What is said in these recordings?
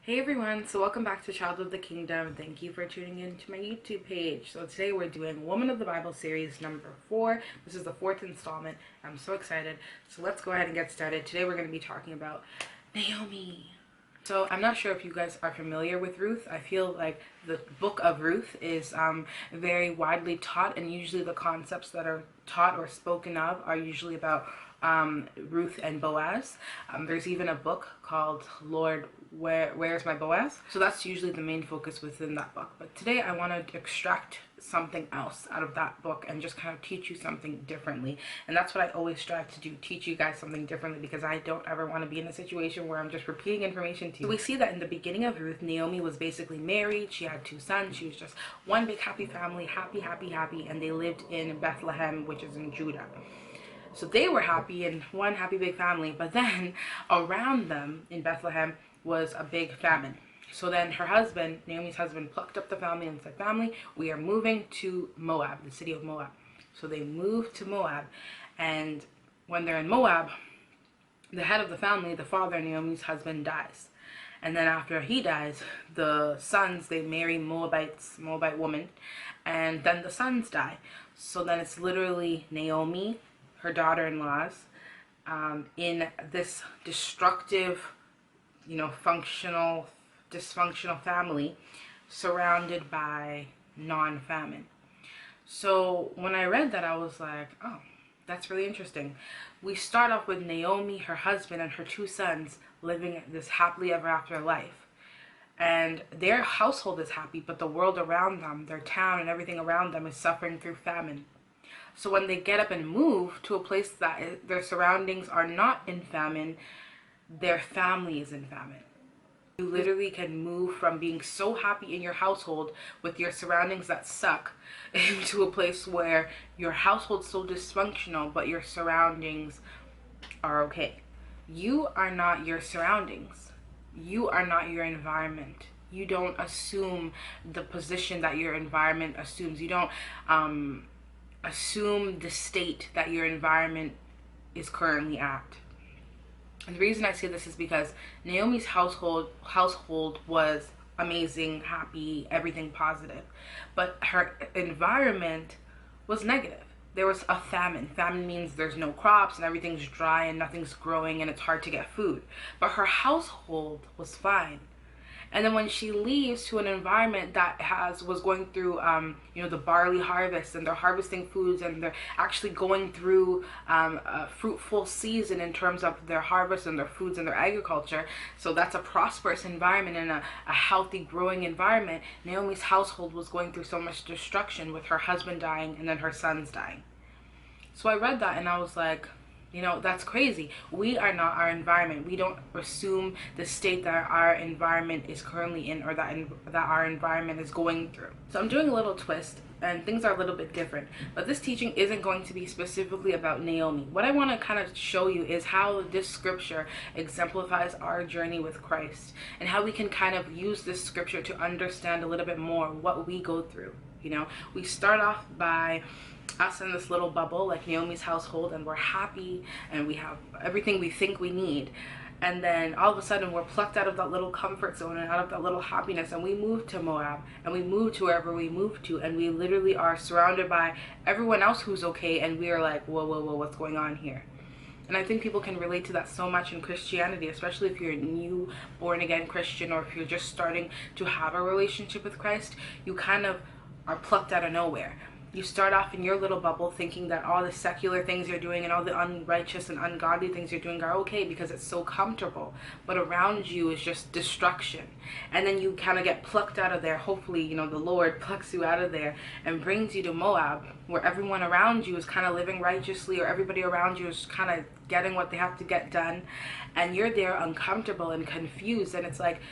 Hey everyone, so welcome back to Child of the Kingdom. Thank you for tuning in to my YouTube page. So today we're doing Woman of the Bible series number 4. This is the 4th installment. I'm so excited. So let's go ahead and get started. Today we're going to be talking about Naomi. So I'm not sure if you guys are familiar with Ruth. I feel like the book of Ruth is very widely taught, and usually the concepts that are taught or spoken of are usually about Ruth and Boaz. There's even a book called Lord, Where's My Boaz? So that's usually the main focus within that book. But today I want to extract something else out of that book and just kind of teach you something differently. And that's what I always strive to do, teach you guys something differently, because I don't ever want to be in a situation where I'm just repeating information to you. So we see that in the beginning of Ruth, Naomi was basically married. She had 2 sons. She was just one big happy family, happy, and they lived in Bethlehem, which is in Judah. So they were happy and one happy big family, but then around them in Bethlehem was a big famine. So then her husband, Naomi's husband, plucked up the family and said, family, we are moving to Moab, the city of Moab. So they moved to Moab, and when they're in Moab, the head of the family, the father, Naomi's husband, dies. And then after he dies, the sons, they marry Moabite woman, and then the sons die. So then it's literally Naomi, her daughter-in-laws, in this destructive, dysfunctional family, surrounded by non-famine. So when I read that, I was like, oh, that's really interesting. We start off with Naomi, her husband, and her 2 sons living this happily ever after life. And their household is happy, but the world around them, their town and everything around them, is suffering through famine. So when they get up and move to a place that their surroundings are not in famine, their family is in famine. You literally can move from being so happy in your household with your surroundings that suck into a place where your household's so dysfunctional, but your surroundings are okay. You are not your surroundings. You are not your environment. You don't assume the position that your environment assumes. You don't assume the state that your environment is currently at. And the reason I say this is because Naomi's household was amazing, happy, everything positive, but her environment was negative. There was a famine. Famine means there's no crops and everything's dry and nothing's growing and it's hard to get food. But her household was fine. And then when she leaves to an environment that was going through, the barley harvest, and they're harvesting foods, and they're actually going through a fruitful season in terms of their harvest and their foods and their agriculture. So that's a prosperous environment and a healthy, growing environment. Naomi's household was going through so much destruction, with her husband dying and then her sons dying. So I read that and I was like, that's crazy. We are not our environment. We don't assume the state that our environment is currently in, or that our environment is going through. So I'm doing a little twist, and things are a little bit different. But this teaching isn't going to be specifically about Naomi. What I want to kind of show you is how this scripture exemplifies our journey with Christ, and how we can kind of use this scripture to understand a little bit more what we go through. We start off by us in this little bubble, like Naomi's household, and we're happy and we have everything we think we need, and then all of a sudden we're plucked out of that little comfort zone and out of that little happiness, and we move to Moab, and we move to wherever we move to, and we literally are surrounded by everyone else who's okay, and we are like, whoa, what's going on here? And I think people can relate to that so much in Christianity, especially if you're a new born again Christian, or if you're just starting to have a relationship with Christ. You kind of are plucked out of nowhere. You start off in your little bubble thinking that all the secular things you're doing and all the unrighteous and ungodly things you're doing are okay because it's so comfortable. But around you is just destruction. And then you kind of get plucked out of there. Hopefully, the Lord plucks you out of there and brings you to Moab, where everyone around you is kind of living righteously, or everybody around you is kind of getting what they have to get done. And you're there uncomfortable and confused. And it's like,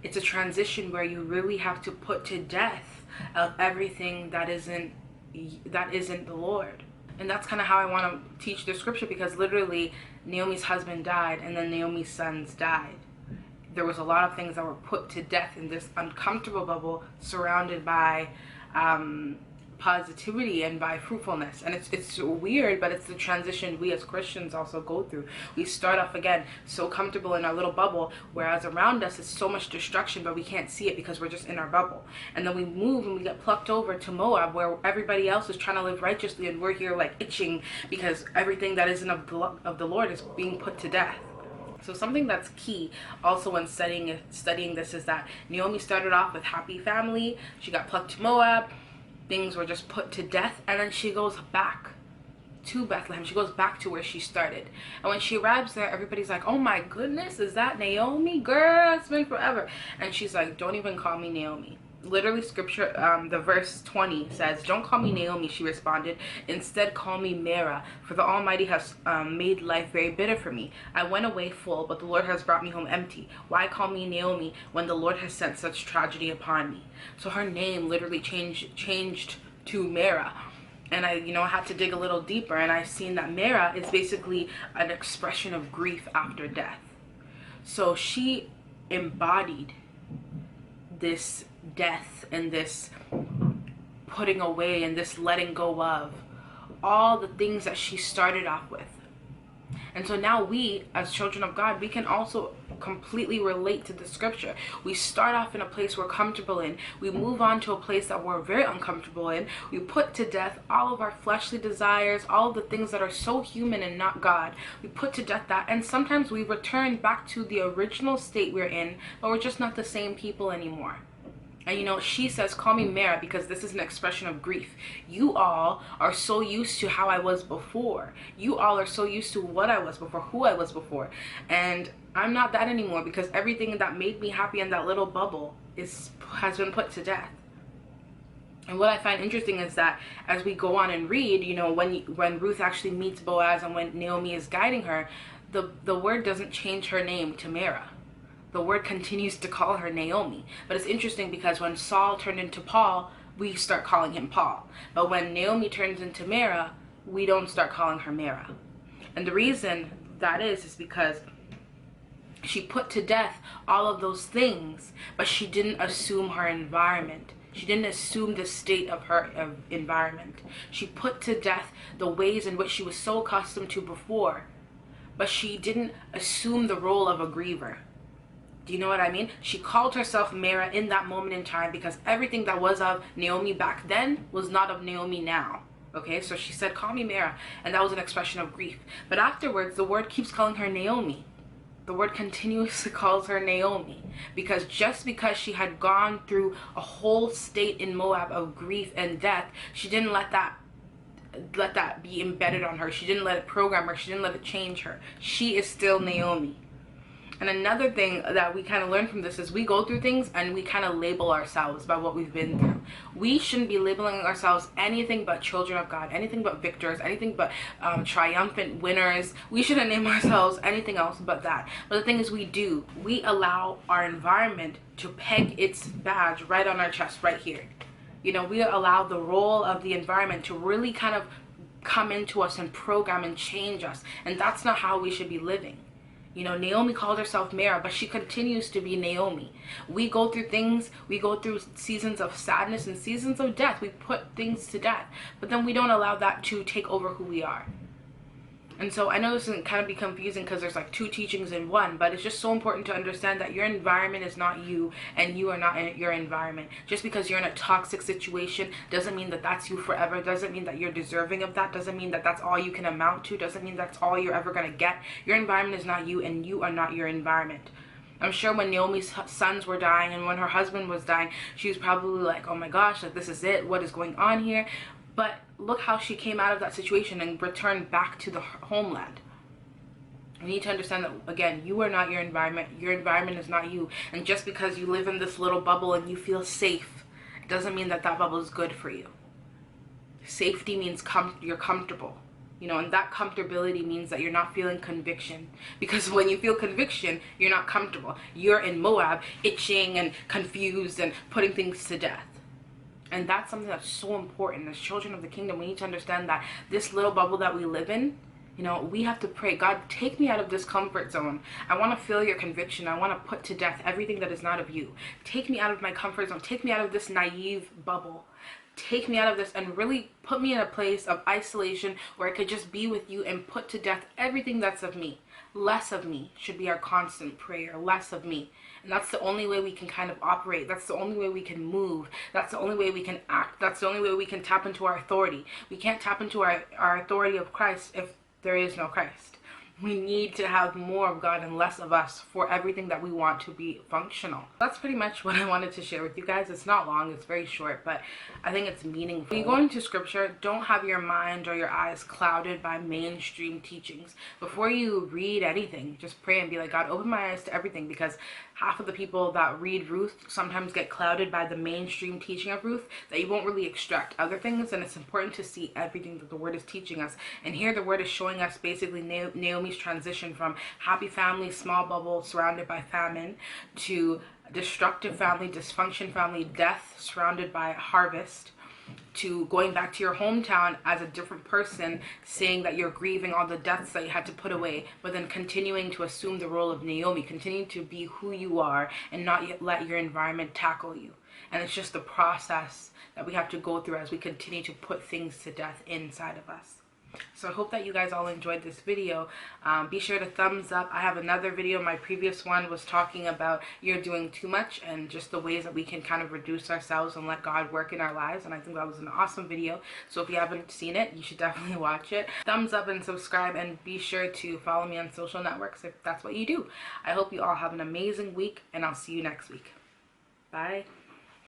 it's a transition where you really have to put to death of everything that isn't the Lord. And that's kind of how I want to teach the scripture, because literally Naomi's husband died and then Naomi's sons died. There was a lot of things that were put to death in this uncomfortable bubble, surrounded by positivity and by fruitfulness. And it's weird, but it's the transition we as Christians also go through. We start off again so comfortable in our little bubble, whereas around us it's so much destruction, but we can't see it because we're just in our bubble. And then we move and we get plucked over to Moab, where everybody else is trying to live righteously, and we're here like itching because everything that isn't of the Lord is being put to death. So something that's key also when studying this is that Naomi started off with happy family. She got plucked to Moab. Things were just put to death, and then she goes back to Bethlehem. She goes back to where she started. And when she arrives there, everybody's like, oh my goodness, is that Naomi? Girl, it's been forever. And she's like, don't even call me Naomi. Literally, scripture, the verse 20 says, don't call me Naomi, she responded. Instead, call me Mara, for the Almighty has made life very bitter for me. I went away full, but the Lord has brought me home empty. Why call me Naomi when the Lord has sent such tragedy upon me? So her name literally changed to Mara. And I had to dig a little deeper, and I've seen that Mara is basically an expression of grief after death. So she embodied this death and this putting away and this letting go of all the things that she started off with. And so now we, as children of God, we can also completely relate to the scripture. We start off in a place we're comfortable in. We move on to a place that we're very uncomfortable in. We put to death all of our fleshly desires, all of the things that are so human and not God. We put to death that, and sometimes we return back to the original state we're in, but we're just not the same people anymore. And she says, call me Mara, because this is an expression of grief. You all are so used to how I was before. You all are so used to what I was before, who I was before. And I'm not that anymore, because everything that made me happy in that little bubble has been put to death. And what I find interesting is that as we go on and read, when Ruth actually meets Boaz and when Naomi is guiding her, the word doesn't change her name to Mara. The word continues to call her Naomi. But it's interesting because when Saul turned into Paul, we start calling him Paul. But when Naomi turns into Mara, we don't start calling her Mara. And the reason that is because she put to death all of those things, but she didn't assume her environment. She didn't assume the state of her environment. She put to death the ways in which she was so accustomed to before, but she didn't assume the role of a griever. Do you know what I mean? She called herself Mara in that moment in time because everything that was of Naomi back then was not of Naomi now. Okay, so she said, call me Mara, and that was an expression of grief. But afterwards, the word keeps calling her Naomi. The word continuously calls her Naomi, because just because she had gone through a whole state in Moab of grief and death, she didn't let that be embedded on her. She didn't let it program her. She didn't let it change her. She is still Naomi. And another thing that we kind of learn from this is we go through things and we kind of label ourselves by what we've been through. We shouldn't be labeling ourselves anything but children of God, anything but victors, anything but triumphant winners. We shouldn't name ourselves anything else but that. But the thing is, we allow our environment to peg its badge right on our chest, right here. We allow the role of the environment to really kind of come into us and program and change us. And that's not how we should be living. Naomi called herself Mara, but she continues to be Naomi. We go through things, we go through seasons of sadness and seasons of death. We put things to death, but then we don't allow that to take over who we are. And so I know this can kind of be confusing because there's like two teachings in one, but it's just so important to understand that your environment is not you and you are not in your environment. Just because you're in a toxic situation doesn't mean that that's you forever. Doesn't mean that you're deserving of that. Doesn't mean that that's all you can amount to. Doesn't mean that's all you're ever going to get. Your environment is not you and you are not your environment. I'm sure when Naomi's sons were dying and when her husband was dying, she was probably like, oh my gosh, like this is it. What is going on here? But look how she came out of that situation and returned back to the homeland. You need to understand that, again, you are not your environment. Your environment is not you. And just because you live in this little bubble and you feel safe, doesn't mean that that bubble is good for you. Safety means you're comfortable. And that comfortability means that you're not feeling conviction. Because when you feel conviction, you're not comfortable. You're in Moab, itching and confused and putting things to death. And that's something that's so important. As children of the kingdom, we need to understand that this little bubble that we live in You know, we have to pray, God, take me out of this comfort zone. I want to feel your conviction. I want to put to death everything that is not of you. Take me out of my comfort zone. Take me out of this naive bubble. Take me out of this and really put me in a place of isolation where I could just be with you and put to death everything that's of me. Less of me should be our constant prayer. Less of me. And that's the only way we can kind of operate. That's the only way we can move. That's the only way we can act. That's the only way we can tap into our authority. We can't tap into our authority of Christ if there is no Christ. We need to have more of God and less of us for everything that we want to be functional. That's pretty much what I wanted to share with you guys. It's not long, it's very short, but I think it's meaningful. When you go into scripture, don't have your mind or your eyes clouded by mainstream teachings. Before you read anything, just pray and be like, God, open my eyes to everything, because half of the people that read Ruth sometimes get clouded by the mainstream teaching of Ruth, that you won't really extract other things. And it's important to see everything that the word is teaching us. And here the word is showing us basically Naomi's transition from happy family, small bubble surrounded by famine, to destructive family, dysfunction family, death surrounded by harvest, to going back to your hometown as a different person, saying that you're grieving all the deaths that you had to put away, but then continuing to assume the role of Naomi, continuing to be who you are and not yet let your environment tackle you. And it's just the process that we have to go through as we continue to put things to death inside of us. So I hope that you guys all enjoyed this video. Be sure to thumbs up. I have another video. My previous one was talking about you're doing too much and just the ways that we can kind of reduce ourselves and let God work in our lives. And I think that was an awesome video. So if you haven't seen it, you should definitely watch it. Thumbs up and subscribe, and be sure to follow me on social networks if that's what you do. I hope you all have an amazing week, and I'll see you next week. Bye.